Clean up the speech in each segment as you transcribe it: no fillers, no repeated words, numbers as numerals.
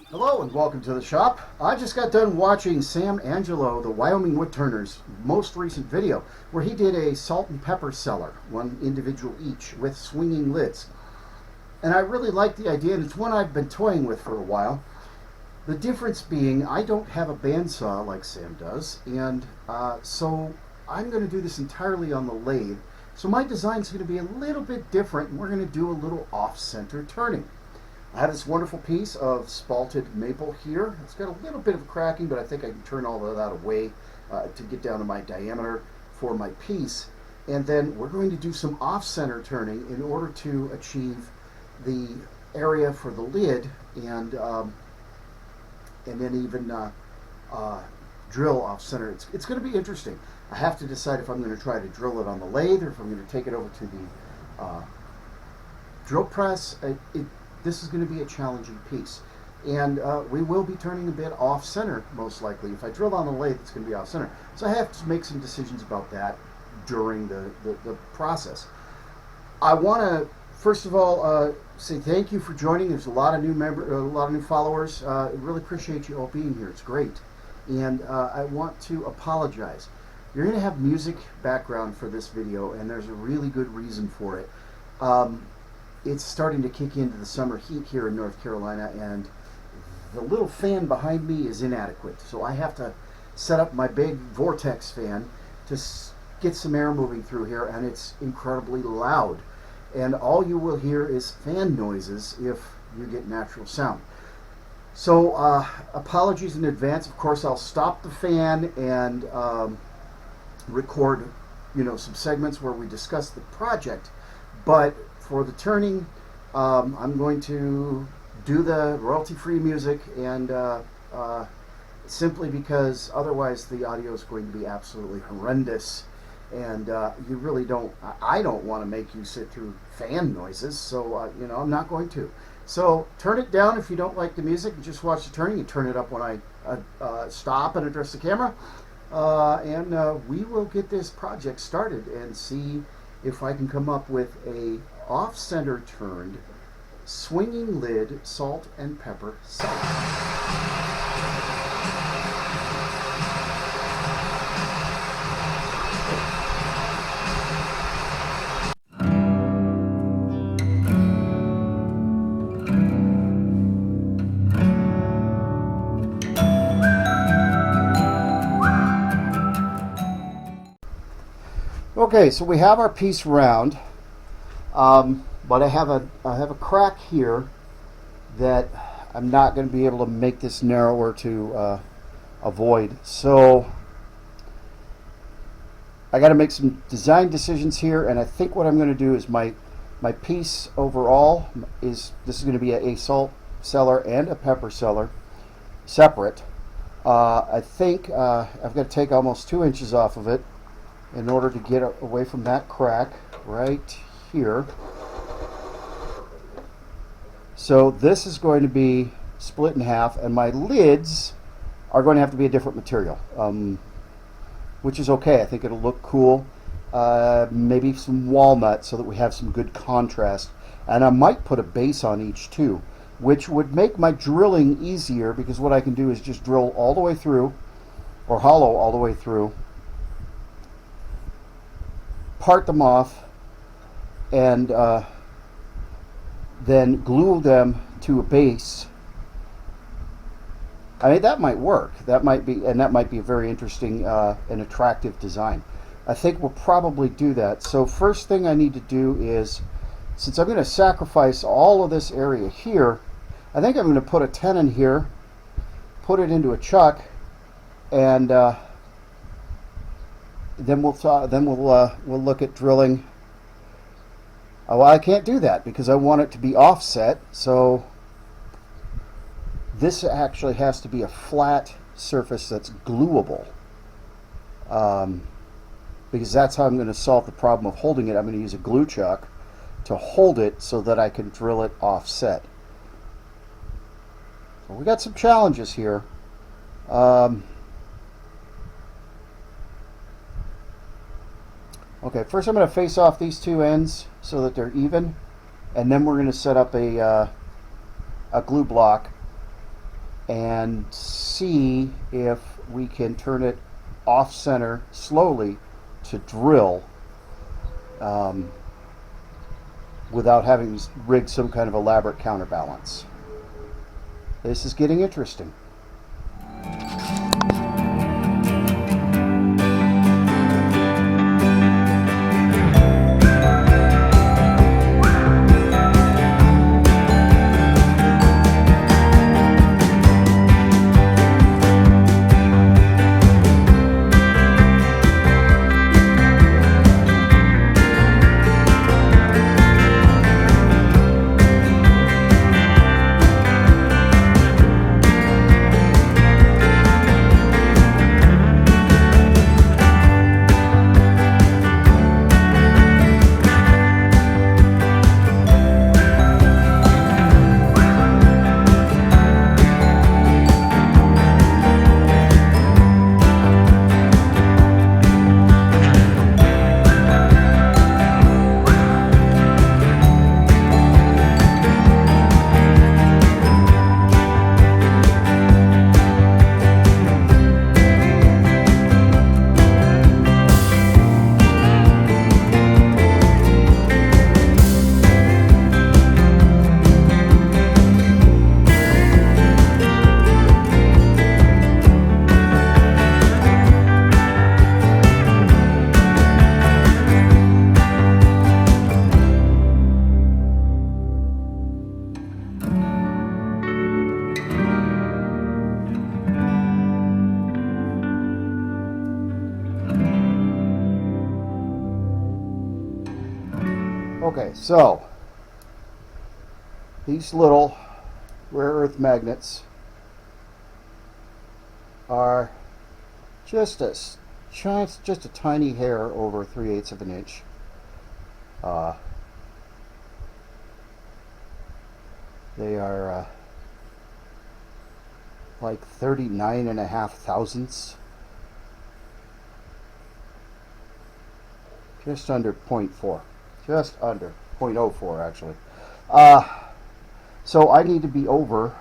Hello and welcome to the shop. I just got done watching Sam Angelo, the Wyoming Woodturner's most recent video, where he did a salt and pepper cellar, one individual each, with swinging lids. And I really like the idea, and it's one I've been toying with for a while. The difference being I don't have a bandsaw like Sam does, and so I'm going to do this entirely on the lathe. So my design is going to be a little bit different, and we're going to do a little off-center turning. I have this wonderful piece of spalted maple here. It's got a little bit of cracking, but I think I can turn all of that away to get down to my diameter for my piece. And then we're going to do some off-center turning in order to achieve the area for the lid and then even drill off-center. It's going to be interesting. I have to decide if I'm going to try to drill it on the lathe or if I'm going to take it over to the drill press. This is going to be a challenging piece. And we will be turning a bit off-center, most likely. If I drill on the lathe, it's going to be off-center. So I have to make some decisions about that during the process. I want to, first of all, say thank you for joining. There's a lot of new followers. I really appreciate you all being here. It's great. And I want to apologize. You're going to have music background for this video, and there's a really good reason for it. It's starting to kick into the summer heat here in North Carolina, and the little fan behind me is inadequate. So I have to set up my big vortex fan to get some air moving through here, and it's incredibly loud. And all you will hear is fan noises if you get natural sound. So apologies in advance. Of course, I'll stop the fan and record, some segments where we discuss the project, but for the turning, I'm going to do the royalty-free music, and simply because otherwise the audio is going to be absolutely horrendous, and you really don't. I don't want to make you sit through fan noises, so I'm not going to. So turn it down if you don't like the music and just watch the turning. You turn it up when I stop and address the camera, and we will get this project started and see if I can come up with a off-center turned swinging lid salt and pepper cellar. Okay, so we have our piece round. But I have a crack here that I'm not going to be able to make this narrower to avoid. So I got to make some design decisions here, and I think what I'm going to do is my piece overall this is going to be a salt cellar and a pepper cellar separate. I think I've got to take almost 2 inches off of it in order to get away from that crack right here. So this is going to be split in half, and my lids are going to have to be a different material, which is okay. I think it'll look cool. Maybe some walnut so that we have some good contrast. And I might put a base on each too, which would make my drilling easier, because what I can do is just drill all the way through, or hollow all the way through, part them off, and then glue them to a base. I mean, that might work. That might be a very interesting and attractive design. I think we'll probably do that. So first thing I need to do is, since I'm going to sacrifice all of this area here, I think I'm going to put a tenon here, put it into a chuck, and then we'll look at drilling. Well, I can't do that because I want it to be offset, so this actually has to be a flat surface that's gluable, because that's how I'm going to solve the problem of holding it. I'm going to use a glue chuck to hold it so that I can drill it offset. So we got some challenges here. Okay, first I'm going to face off these two ends so that they're even, and then we're going to set up a glue block and see if we can turn it off center slowly to drill without having to rig some kind of elaborate counterbalance. This is getting interesting. Okay, so these little rare earth magnets are just a tiny hair over 3/8 of an inch. They are like 39.5 thousandths, just under 0.4. Just under 0.04 actually. So I need to be over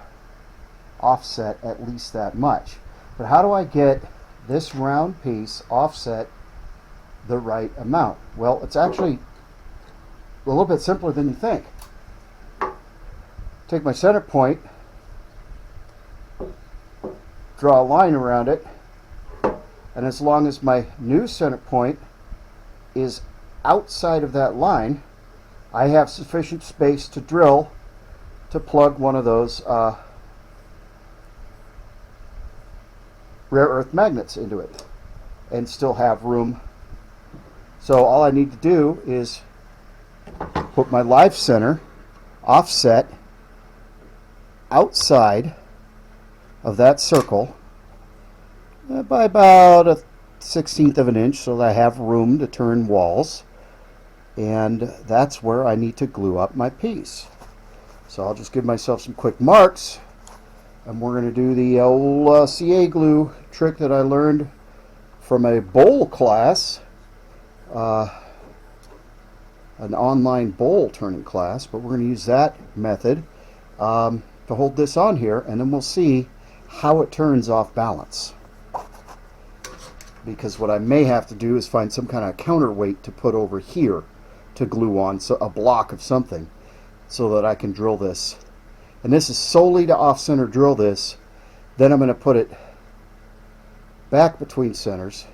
offset at least that much. But how do I get this round piece offset the right amount? Well, it's actually a little bit simpler than you think. Take my center point, draw a line around it, and as long as my new center point is outside of that line, I have sufficient space to drill to plug one of those rare earth magnets into it and still have room. So all I need to do is put my live center offset outside of that circle by about 1/16 of an inch, so that I have room to turn walls. And that's where I need to glue up my piece. So I'll just give myself some quick marks, and we're going to do the old CA glue trick that I learned from a bowl class, an online bowl turning class, but we're going to use that method to hold this on here, and then we'll see how it turns off balance. Because what I may have to do is find some kind of counterweight to put over here to glue on, so a block of something, so that I can drill this. And this is solely to off-center drill this. Then I'm going to put it back between centers,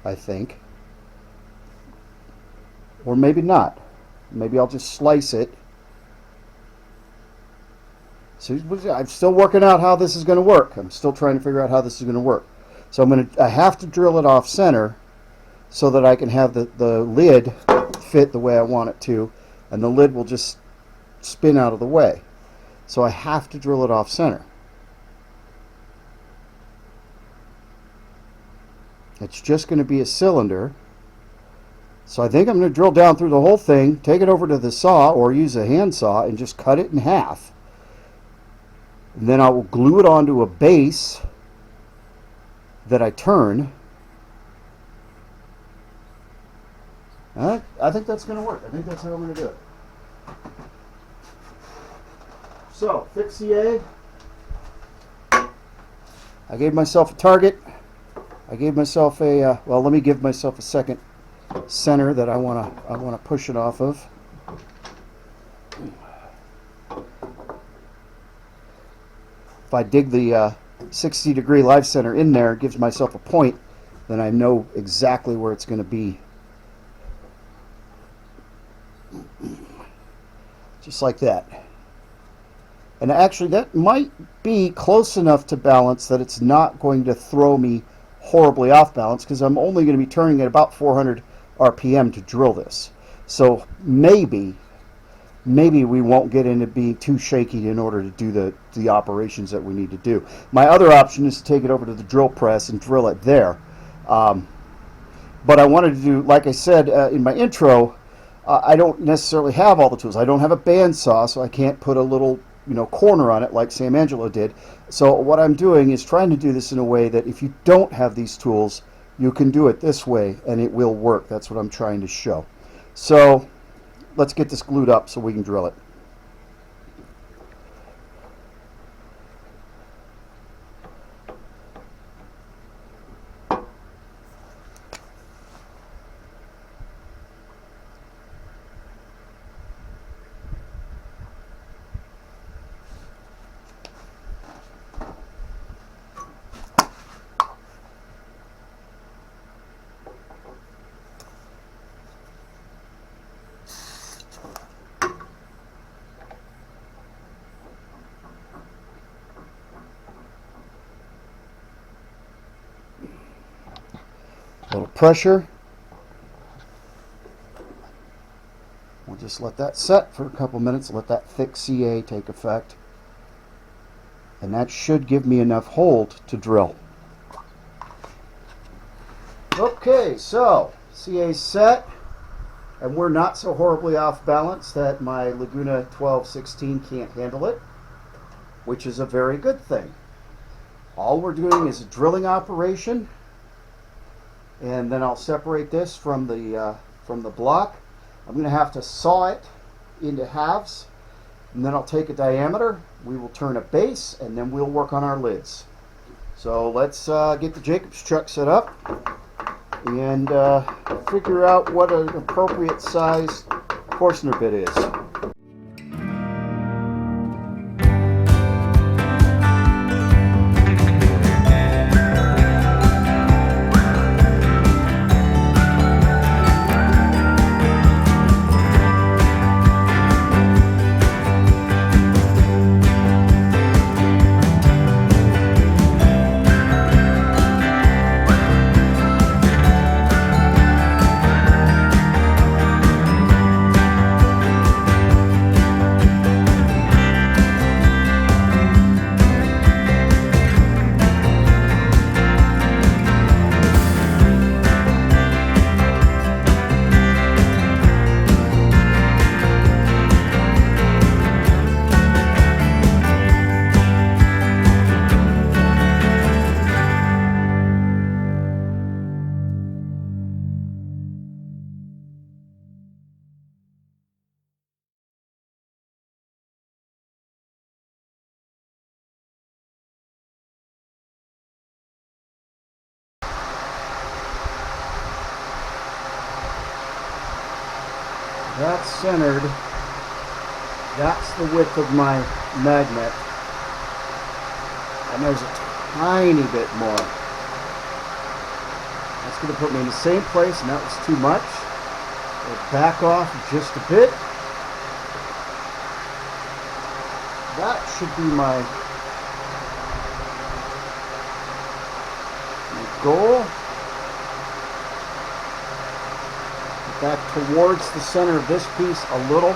I think. Or maybe not. Maybe I'll just slice it. So I'm still working out how this is going to work. I'm still trying to figure out how this is going to work. So I have to drill it off center so that I can have the lid fit the way I want it to, and the lid will just spin out of the way. So I have to drill it off center. It's just going to be a cylinder. So I think I'm going to drill down through the whole thing, take it over to the saw or use a hand saw and just cut it in half. And then I will glue it onto a base that I turn. I think that's going to work. I think that's how I'm going to do it. So, fix CA. I gave myself a target. I gave myself a, well, let me give myself a second center that I want to push it off of. If I dig the 60-degree live center in there, it gives myself a point, then I know exactly where it's going to be. Just like that. And actually that might be close enough to balance that it's not going to throw me horribly off balance, because I'm only going to be turning at about 400 RPM to drill this. So maybe we won't get into being too shaky in order to do the operations that we need to do. My other option is to take it over to the drill press and drill it there. But I wanted to do, like I said in my intro, I don't necessarily have all the tools. I don't have a bandsaw, so I can't put a little corner on it like Sam Angelo did. So what I'm doing is trying to do this in a way that if you don't have these tools, you can do it this way and it will work. That's what I'm trying to show. So let's get this glued up so we can drill it. A little pressure. We'll just let that set for a couple minutes, let that thick CA take effect. And that should give me enough hold to drill. Okay, so CA's set, and we're not so horribly off balance that my Laguna 1216 can't handle it, which is a very good thing. All we're doing is a drilling operation, and then I'll separate this from the block. I'm going to have to saw it into halves, and then I'll take a diameter. We will turn a base, and then we'll work on our lids. So let's get the Jacobs truck set up and figure out what an appropriate size Forstner bit is. That's centered. That's the width of my magnet. And there's a tiny bit more. That's going to put me in the same place, and that was too much. We'll back off just a bit. That should be my goal. Back towards the center of this piece a little.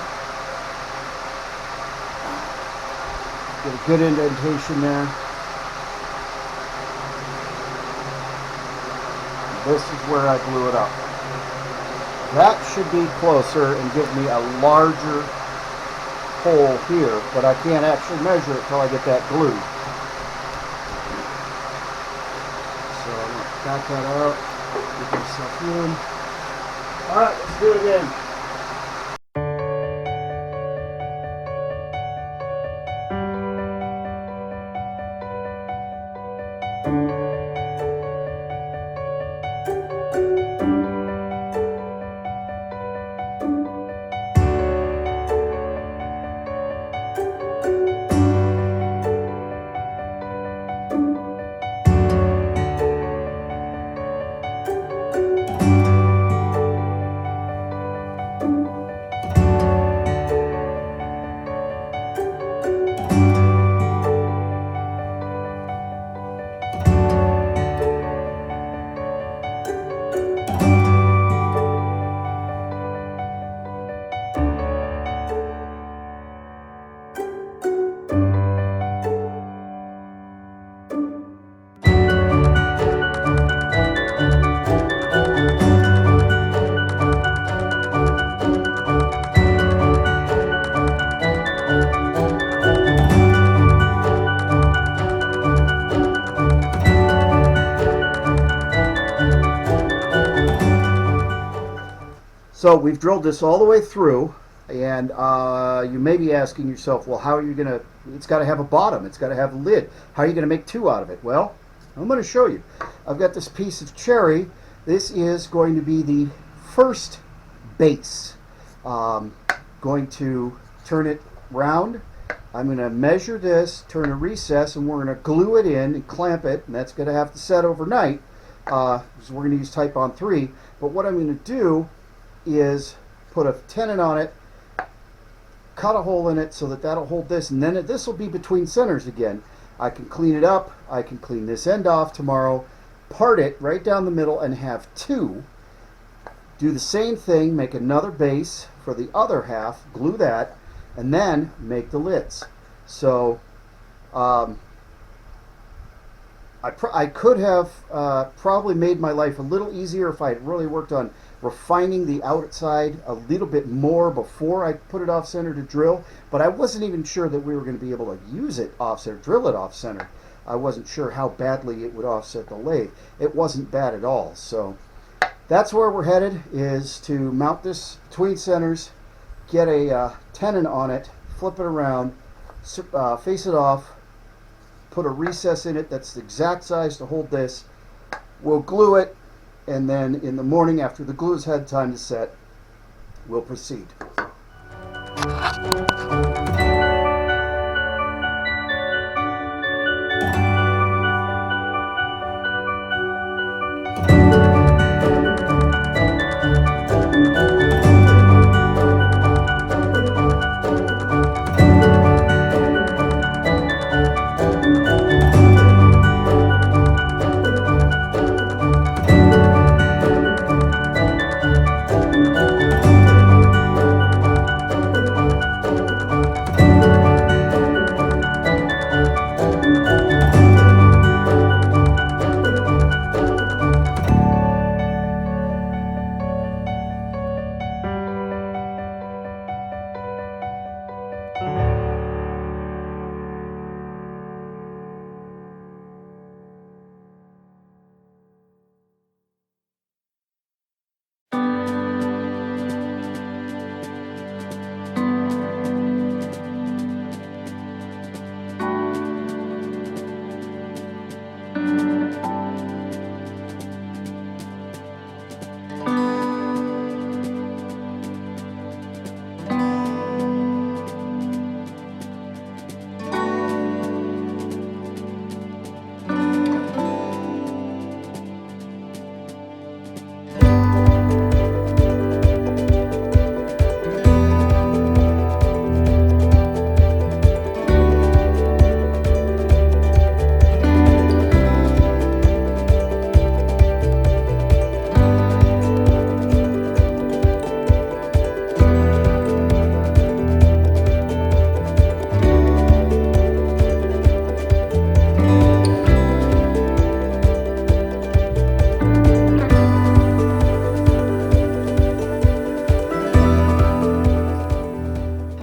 Get a good indentation there. This is where I glue it up. That should be closer and give me a larger hole here, but I can't actually measure it till I get that glued. So I'm going to back that out, get myself in. Alright, let's do it again. So we've drilled this all the way through, and you may be asking yourself, well, how are you going to, it's got to have a bottom, it's got to have a lid. How are you going to make two out of it? Well, I'm going to show you. I've got this piece of cherry. This is going to be the first base. Going to turn it round. I'm going to measure this, turn a recess, and we're going to glue it in and clamp it, and that's going to have to set overnight, because we're going to use type on 3. But what I'm going to do is put a tenon on it, cut a hole in it so that that'll hold this, and then this will be between centers again. I can clean it up, I can clean this end off tomorrow, part it right down the middle and have two. Do the same thing, make another base for the other half, glue that, and then make the lids. So I could have probably made my life a little easier if I had really worked on refining the outside a little bit more before I put it off center to drill, but I wasn't even sure that we were going to be able to use it off center, drill it off center. I wasn't sure how badly it would offset the lathe. It wasn't bad at all. So that's where we're headed, is to mount this between centers, get a tenon on it, flip it around, face it off, put a recess in it that's the exact size to hold this. We'll glue it, and then in the morning after the glue's had time to set, we'll proceed.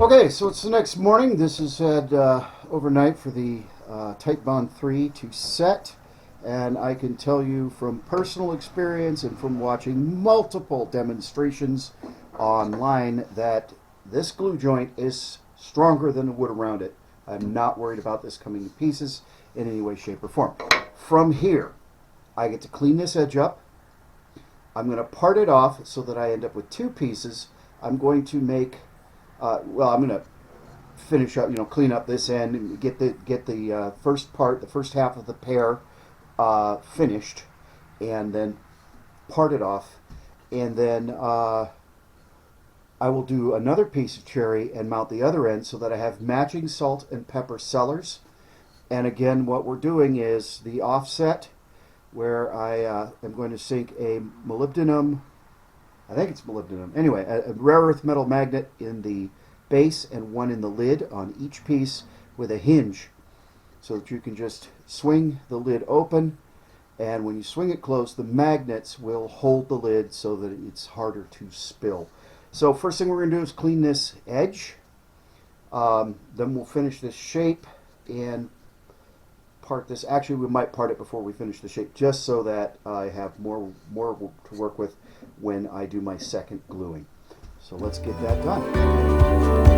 Okay, so it's the next morning. This has had overnight for the Type Bond 3 to set, and I can tell you from personal experience and from watching multiple demonstrations online that this glue joint is stronger than the wood around it. I'm not worried about this coming to pieces in any way, shape, or form. From here, I get to clean this edge up. I'm going to part it off so that I end up with two pieces. I'm going to make well, I'm going to finish up, clean up this end and get the first part, the first half of the pair finished, and then part it off, and then I will do another piece of cherry and mount the other end so that I have matching salt and pepper cellars. And again, what we're doing is the offset, where I am going to sink a molybdenum, I think it's molybdenum. Anyway, a rare earth metal magnet in the base and one in the lid on each piece with a hinge, so that you can just swing the lid open, and when you swing it closed, the magnets will hold the lid so that it's harder to spill. So first thing we're going to do is clean this edge. Then we'll finish this shape and part this. Actually, we might part it before we finish the shape, just so that I have more to work with when I do my second gluing. So let's get that done.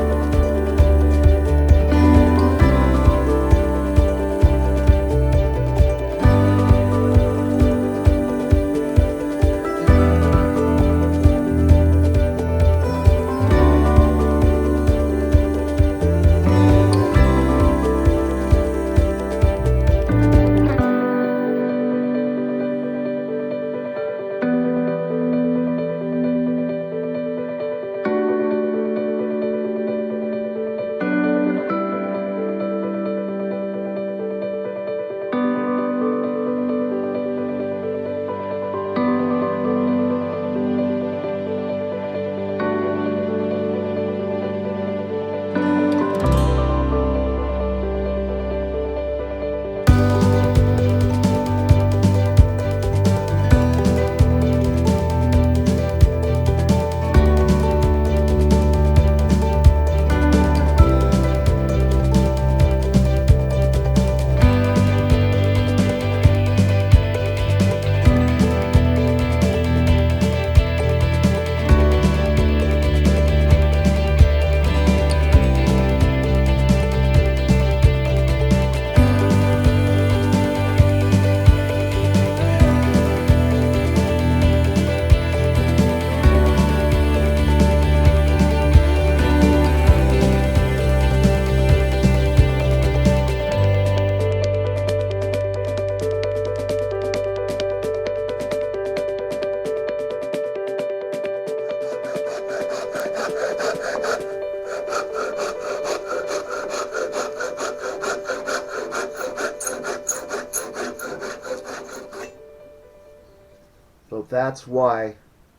So that's why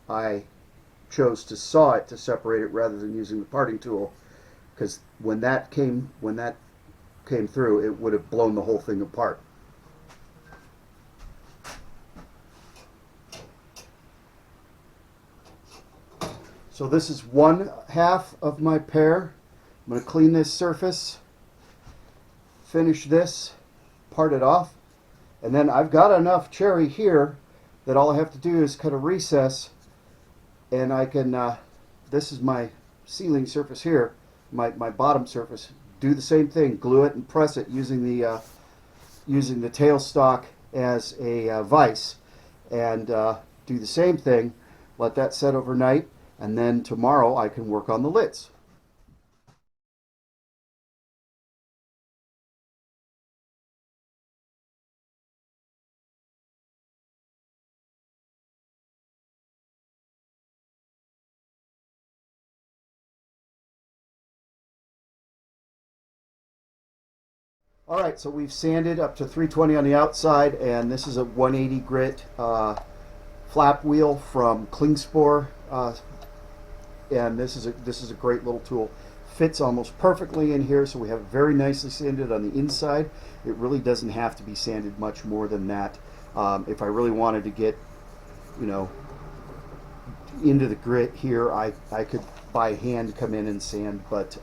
I chose to saw it to separate it rather than using the parting tool, because when that came through, it would have blown the whole thing apart. So this is one half of my pair. I'm going to clean this surface, finish this, part it off, and then I've got enough cherry here that all I have to do is cut a recess, and I can, this is my sealing surface here, my bottom surface. Do the same thing, glue it and press it using the tailstock as a vise, and do the same thing, let that set overnight, and then tomorrow I can work on the lids. Alright, so we've sanded up to 320 on the outside, and this is a 180 grit flap wheel from Klingspor, and this is a great little tool. Fits almost perfectly in here, so we have it very nicely sanded on the inside. It really doesn't have to be sanded much more than that. If I really wanted to get, you know, into the grit here, I could by hand come in and sand, but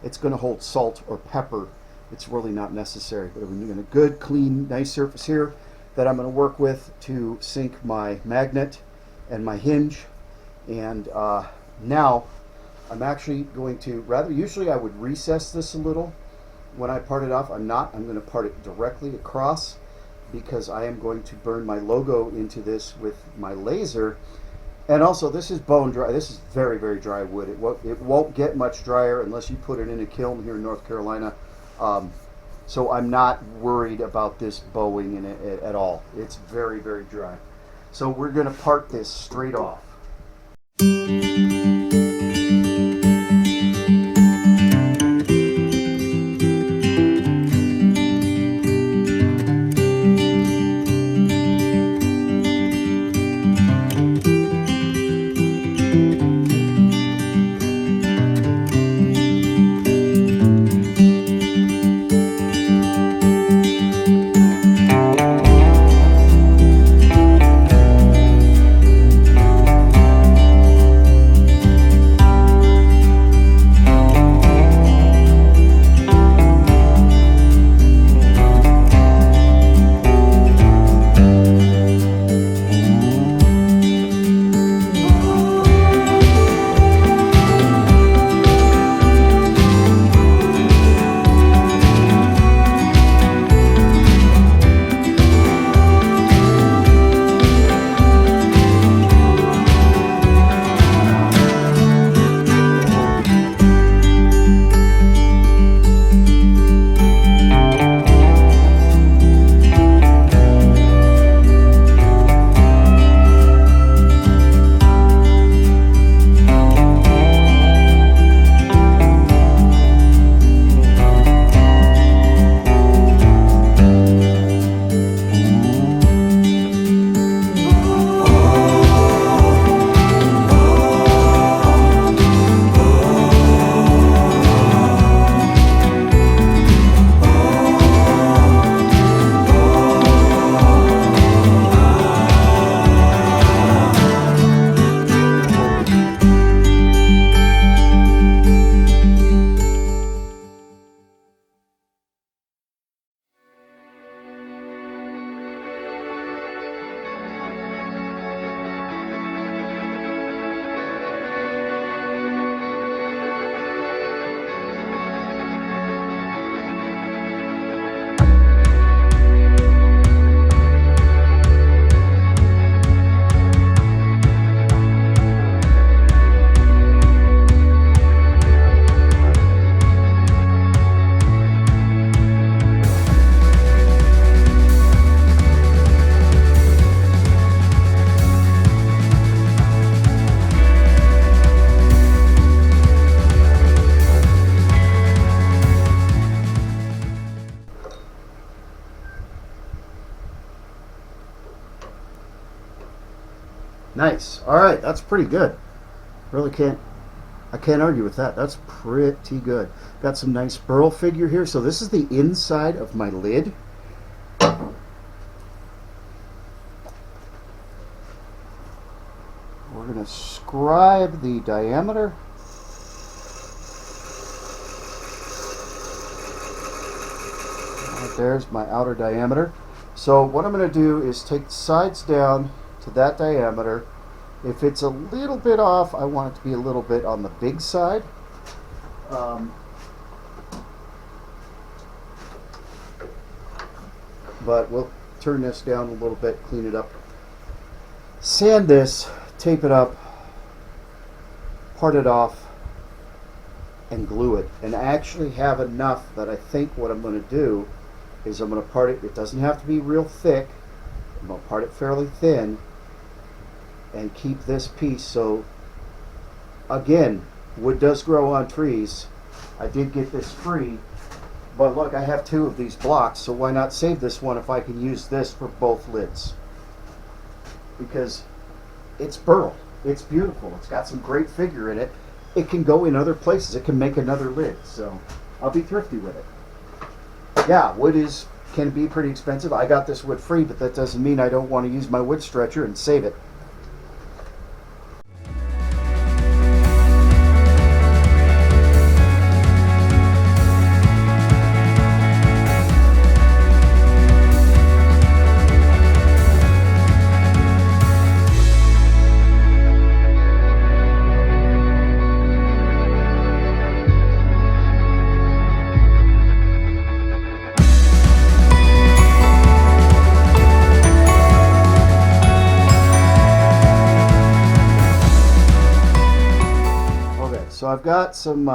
it's going to hold salt or pepper. It's really not necessary. But I'm doing a good, clean, nice surface here that I'm going to work with to sink my magnet and my hinge. And now I'm actually going to, usually I would recess this a little when I part it off. I'm not. I'm going to part it directly across because I am going to burn my logo into this with my laser. And also, this is bone dry. This is very, very dry wood. It won't get much drier unless you put it in a kiln here in North Carolina. So I'm not worried about this bowing in it at all. It's very, very dry. So we're going to part this straight off. Nice. All right, that's pretty good. Really I can't argue with that. That's pretty good. Got some nice burl figure here. So this is the inside of my lid. We're going to scribe the diameter. Right, there's my outer diameter. So what I'm going to do is take the sides down to that diameter. If it's a little bit off, I want it to be a little bit on the big side. But we'll turn this down a little bit, clean it up, sand this, tape it up, part it off, and glue it. And I actually have enough that I think what I'm going to do is I'm going to part it. It doesn't have to be real thick. I'm going to part it fairly thin and keep this piece. So again, wood does grow on trees. I did get this free, but look, I have 2 of these blocks, so why not save this one if I can use this for both lids? Because it's burl, it's beautiful, it's got some great figure in it. It can go in other places, it can make another lid, so I'll be thrifty with it. Yeah, wood can be pretty expensive. I got this wood free, but that doesn't mean I don't want to use my wood stretcher and save it. So I've got some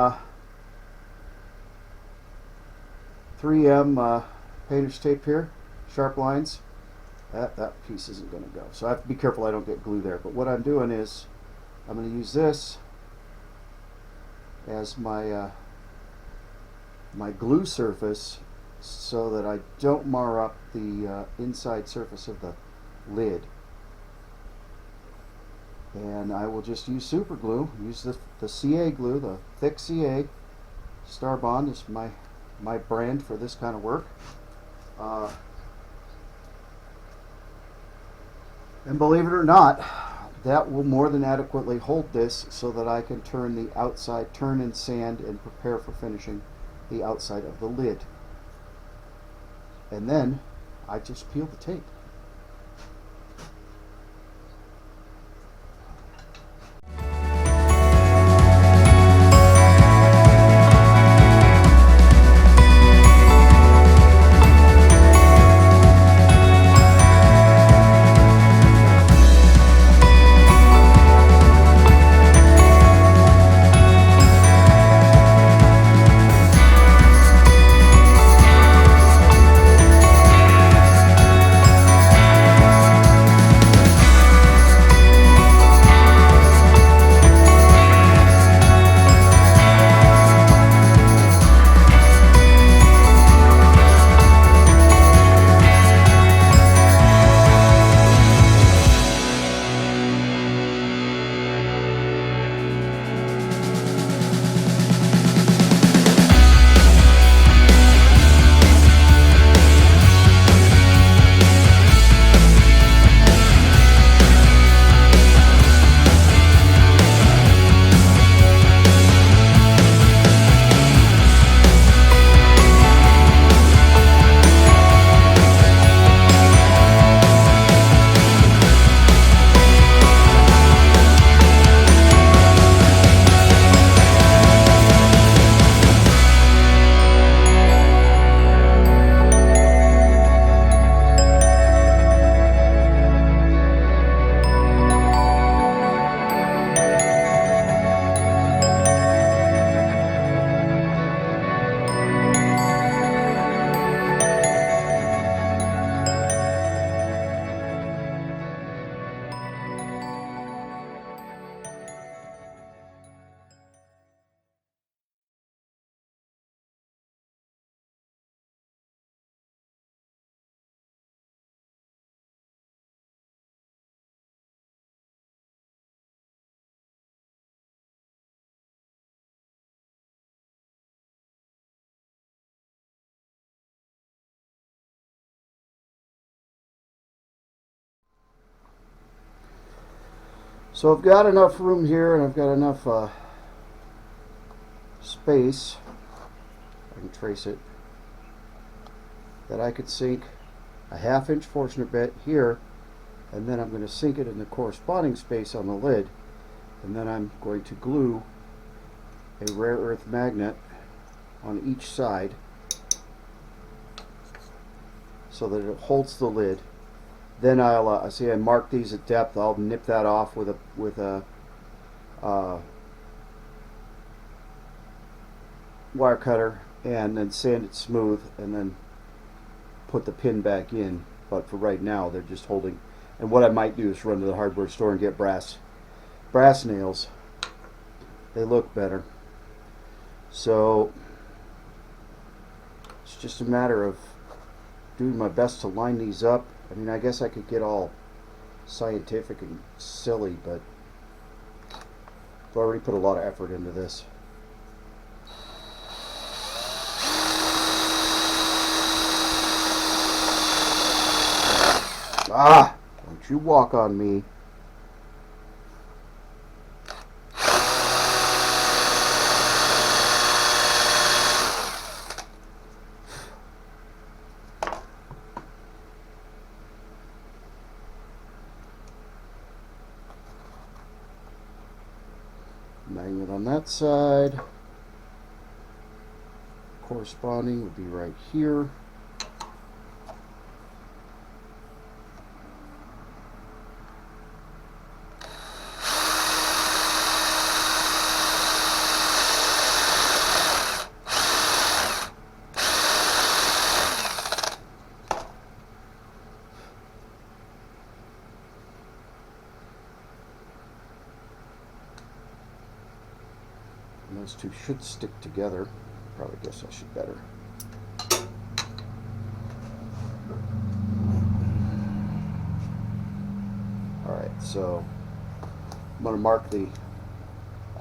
3M painter's tape here, sharp lines. That piece isn't going to go. So I have to be careful I don't get glue there. But what I'm doing is I'm going to use this as my my glue surface so that I don't mar up the inside surface of the lid. And I will just use super glue. Use the CA glue, the thick CA. Star Bond is my brand for this kind of work. And believe it or not, that will more than adequately hold this so that I can turn the outside, turn and sand and prepare for finishing the outside of the lid. And then I just peel the tape. So I've got enough room here, and I've got enough space, I can trace it, that I could sink a 1/2 inch Forstner bit here, and then I'm going to sink it in the corresponding space on the lid, and then I'm going to glue a rare earth magnet on each side so that it holds the lid. Then I'll see, I mark these at depth. I'll nip that off with a wire cutter, and then sand it smooth, and then put the pin back in. But for right now, they're just holding. And what I might do is run to the hardware store and get brass nails. They look better. So it's just a matter of doing my best to line these up. I mean, I guess I could get all scientific and silly, but I've already put a lot of effort into this. Ah! Don't you walk on me. Magnet on that side. Corresponding would be right here. And those two should stick together. Probably guess I should better. Alright, so I'm going to mark the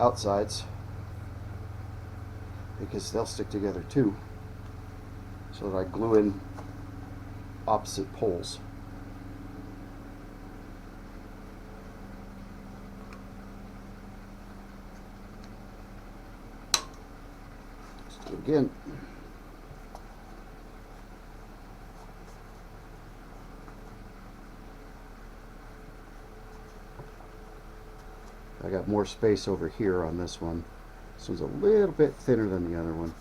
outsides because they'll stick together too, so that I glue in opposite poles. Let's do it again. I got more space over here on this one. This one's a little bit thinner than the other one.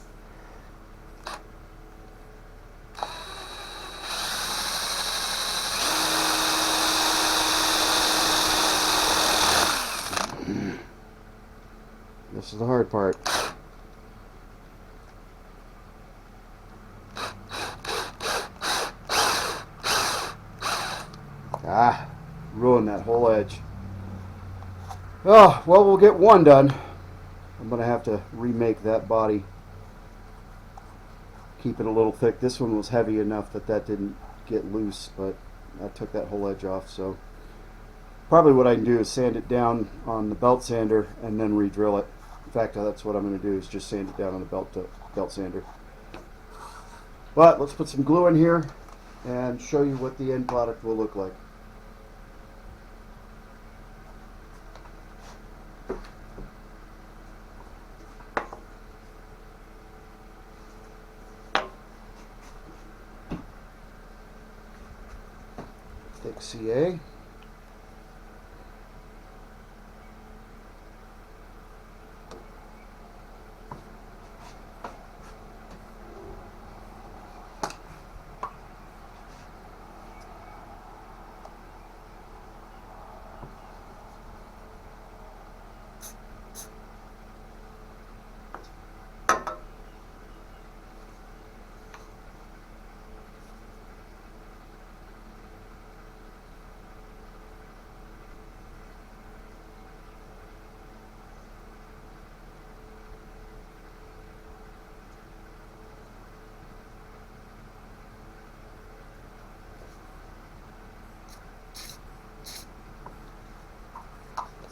This is the hard part. Ah, ruined that whole edge. Oh, well, we'll get one done. I'm going to have to remake that body. Keep it a little thick. This one was heavy enough that that didn't get loose, but I took that whole edge off. So probably what I can do is sand it down on the belt sander and then re-drill it. In fact, that's what I'm going to do, is just sand it down on the belt sander. But let's put some glue in here and show you what the end product will look like. Thick CA.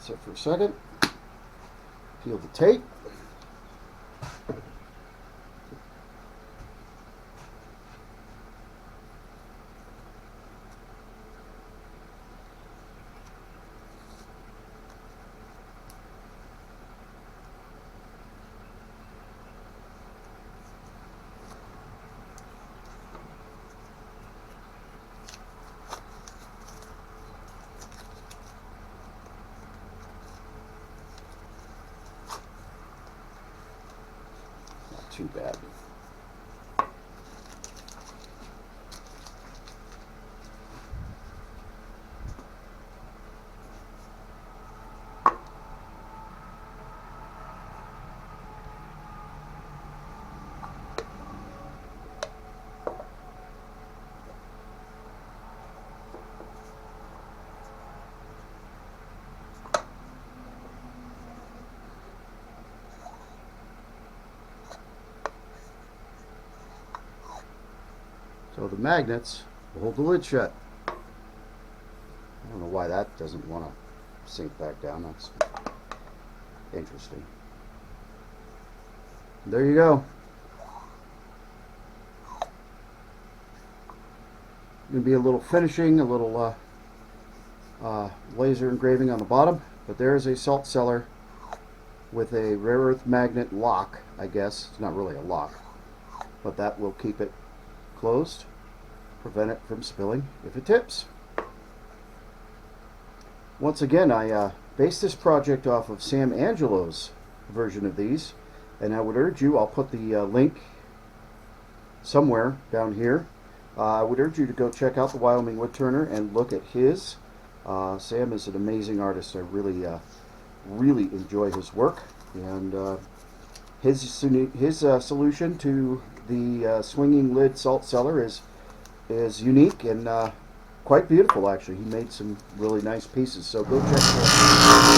Sit for a second, peel the tape. too bad. So the magnets will hold the lid shut. I don't know why that doesn't want to sink back down. That's interesting. There you go. Going to be a little finishing, a little laser engraving on the bottom, but there is a salt cellar with a rare earth magnet lock, I guess. It's not really a lock, but that will keep it closed, prevent it from spilling if it tips. Once again, I based this project off of Sam Angelo's version of these, and I would urge you, I'll put the link somewhere down here. I would urge you to go check out the Wyoming Woodturner and look at his. Sam is an amazing artist. I really enjoy his work, and his solution to the swinging lid salt cellar is unique and quite beautiful. Actually, he made some really nice pieces. So go check it out.